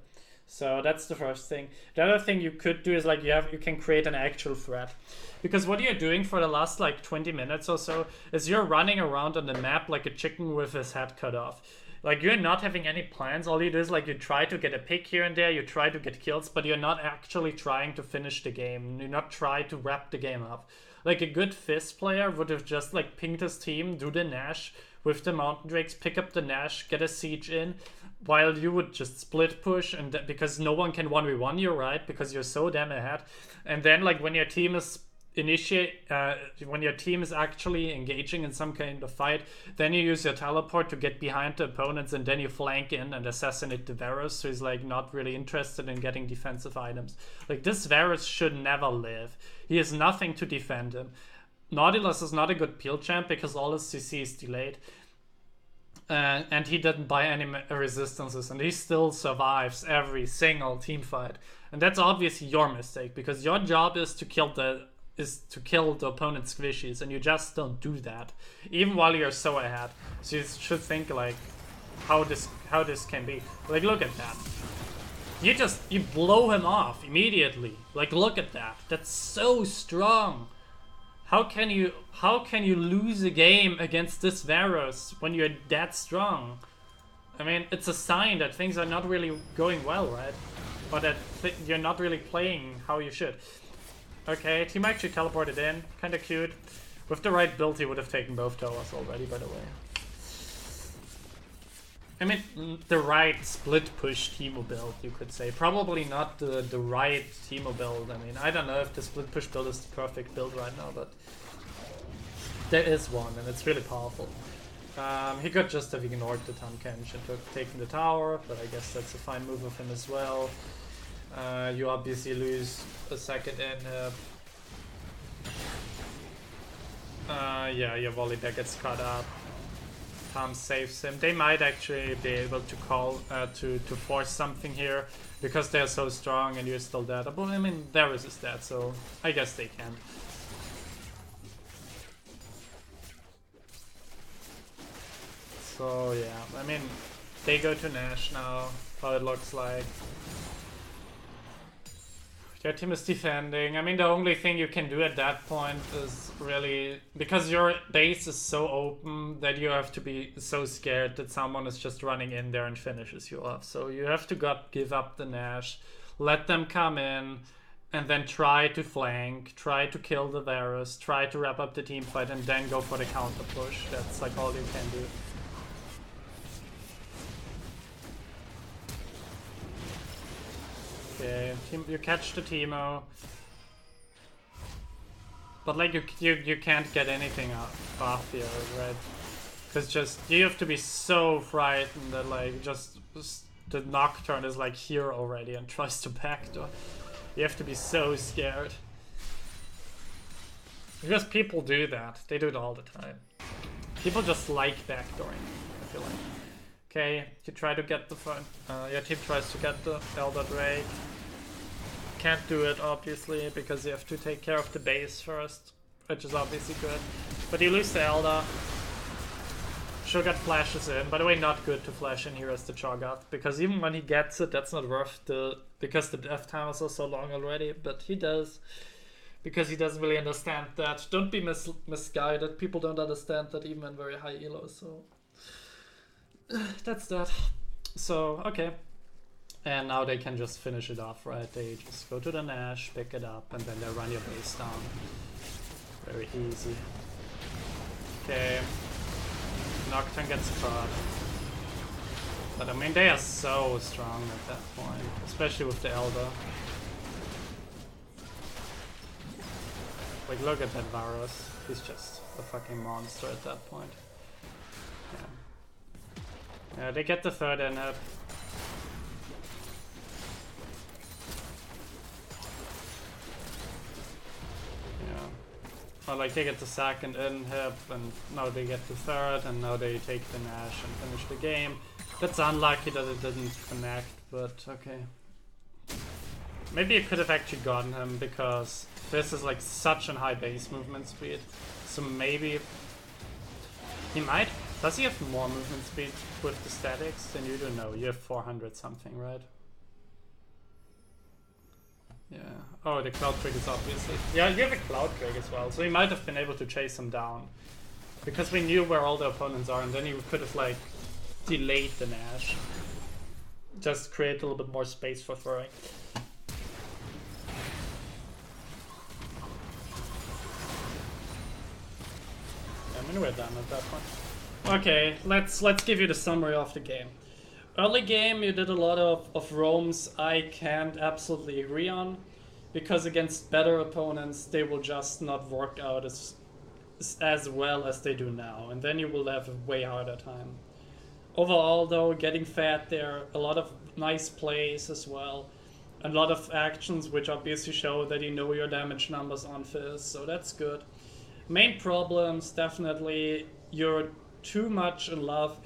[SPEAKER 1] So that's the first thing. The other thing you could do is like you can create an actual threat. Because what you're doing for the last like 20 minutes or so is you're running around on the map like a chicken with his head cut off. Like you're not having any plans. All you do is like you try to get a pick here and there, you try to get kills, but you're not actually trying to finish the game. You're not trying to wrap the game up. Like a good Fizz player would have just like pinged his team, do the Nash with the Mountain Drakes, pick up the Nash, get a siege in, while you would just split push, and because no one can 1v1 you, right? Because you're so damn ahead. And then like when your team is initiate when your team is actually engaging in some kind of fight, then you use your teleport to get behind the opponents, and then you flank in and assassinate the Varus, who is like not really interested in getting defensive items. Like, this Varus should never live. He has nothing to defend him. Nautilus is not a good peel champ because all his CC is delayed, and he didn't buy any resistances, and he still survives every single team fight. And that's obviously your mistake, because your job is to kill the opponent's squishies, and you just don't do that, even while you're so ahead. So you should think like how this can be. Like, look at that. You blow him off immediately. Like, look at that. That's so strong. How can you lose a game against this Varus when you're that strong? I mean, it's a sign that things are not really going well, right? Or that you're not really playing how you should. Okay, team actually teleported in. Kinda cute. With the right build, he would have taken both towers already, by the way. I mean, the right split push Teemo build, you could say. Probably not the right Teemo build. I mean, I don't know if the split push build is the perfect build right now, but there is one, and it's really powerful. He could just have ignored the Tankenge and taken the tower, but I guess that's a fine move of him as well. You obviously lose a second in. Yeah, your volley back gets cut up. Tom saves him. They might actually be able to call to force something here because they're so strong and you're still dead. But I mean, Varus is dead, so I guess they can. So yeah, I mean, they go to Nash now. How it looks like. Their team is defending. I mean, the only thing you can do at that point is really... Because your base is so open that you have to be so scared that someone is just running in there and finishes you off. So you have to give up the Nash, let them come in, and then try to flank, try to kill the Varus, try to wrap up the team fight, and then go for the counter push. That's like all you can do. Okay, you catch the Teemo, but like you can't get anything off here, right? Because just you have to be so frightened that like just the Nocturne is like here already and tries to backdoor. You have to be so scared because people do that. They do it all the time. People just like backdooring, I feel like. Okay, you try to get the front. Your team tries to get the Elder Drake. Can't do it, obviously, because you have to take care of the base first, which is obviously good. But you lose the Elder. Shogat flashes in. By the way, not good to flash in here as the Cho'Gath, because even when he gets it, that's not worth because the death timers are so long already. But he does, because he doesn't really understand that. Don't be misguided. People don't understand that even in very high elo, so... That's that. So, okay. And now they can just finish it off, right? They just go to the Nash, pick it up, and then they run your base down. Very easy. Okay. Nocturne gets caught. But I mean, they are so strong at that point, especially with the Elder. Like, look at that Varus. He's just a fucking monster at that point. Yeah. They get the third inhib. Yeah. Or like they get the second inhib, and now they get the third, and now they take the Nash and finish the game. That's unlucky that it didn't connect, but okay. Maybe you could have actually gotten him because this is like such a high base movement speed. So maybe he might. Does he have more movement speed with the statics than you do? No, you have 400 something, right? Yeah. Oh, the Cloud Drake is obviously... Yeah, you have a Cloud Drake as well, so he might have been able to chase him down. Because we knew where all the opponents are, and then you could have, like, delayed the Nash. Just create a little bit more space for throwing. I mean, we're done at that point. Okay, let's give you the summary of the game. Early game, you did a lot of roams I can't absolutely agree on. because against better opponents they will just not work out as well as they do now, and then you will have a way harder time. Overall though, getting fat there, a lot of nice plays as well, a lot of actions which obviously show that you know your damage numbers on Fizz, so that's good. Main problems, definitely you're too much in love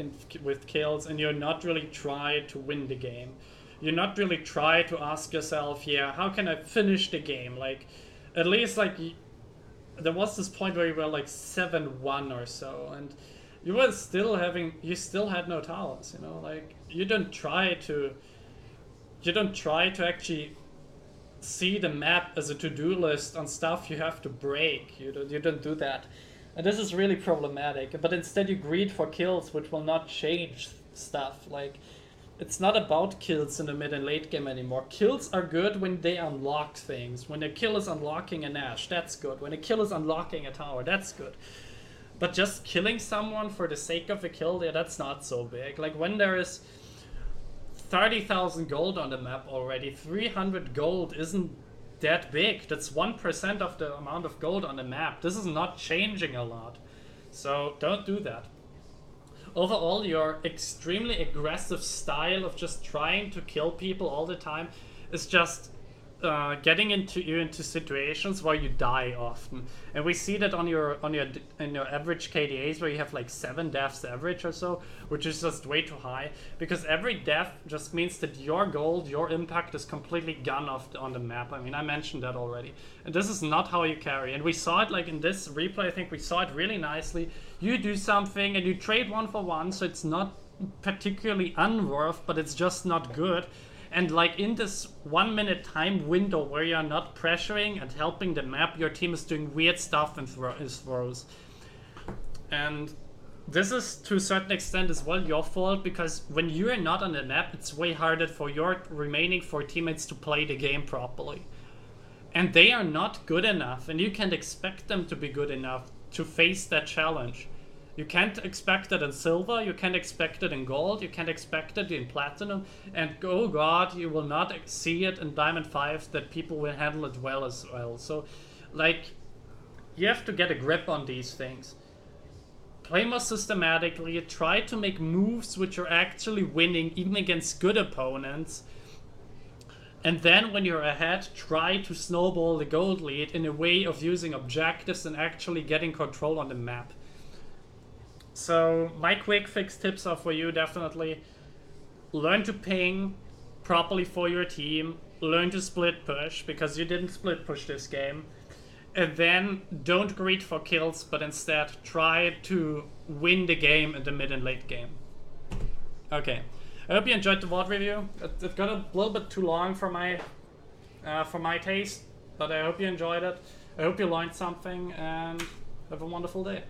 [SPEAKER 1] with kills and you're not really trying to win the game. You're not really trying to ask yourself, yeah, how can I finish the game? Like, at least like there was this point where you were like 7-1 or so, and you still had no towers, you know, like you don't try to actually see the map as a to-do list on stuff you have to break. You don't do that. And this is really problematic, but instead you greed for kills which will not change stuff. Like, it's not about kills in the mid and late game anymore. Kills are good when they unlock things. When a kill is unlocking an Ashe, that's good. When a kill is unlocking a tower, that's good. But just killing someone for the sake of a kill, yeah, that's not so big. Like, when there is 30,000 gold on the map already, 300 gold isn't that big. That's 1% of the amount of gold on the map. This is not changing a lot. So don't do that. Overall, your extremely aggressive style of just trying to kill people all the time is just getting into situations where you die often, and we see that on your average KDAs where you have like 7 deaths average or so, which is just way too high, because every death just means that your gold, your impact is completely gone off on the map. I mean, I mentioned that already, and this is not how you carry. And we saw it like in this replay. I think we saw it really nicely. You do something and you trade 1 for 1, so it's not particularly unworth, but it's just not good. And like in this 1 minute time window where you're not pressuring and helping the map, your team is doing weird stuff and throws. And this is to a certain extent as well your fault, because when you're not on the map, it's way harder for your remaining 4 teammates to play the game properly. And they are not good enough, and you can't expect them to be good enough to face that challenge. You can't expect it in silver, you can't expect it in gold, you can't expect it in platinum, and oh god, you will not see it in Diamond 5 that people will handle it well as well. So, like, you have to get a grip on these things. Play more systematically, try to make moves which are actually winning even against good opponents, and then when you're ahead, try to snowball the gold lead in a way of using objectives and actually getting control on the map. So my quick fix tips are for you, definitely learn to ping properly for your team, learn to split push, because you didn't split push this game, and then don't greed for kills, but instead try to win the game in the mid and late game. Okay, I hope you enjoyed the VOD review. It got a little bit too long for my taste, but I hope you enjoyed it. I hope you learned something, and have a wonderful day.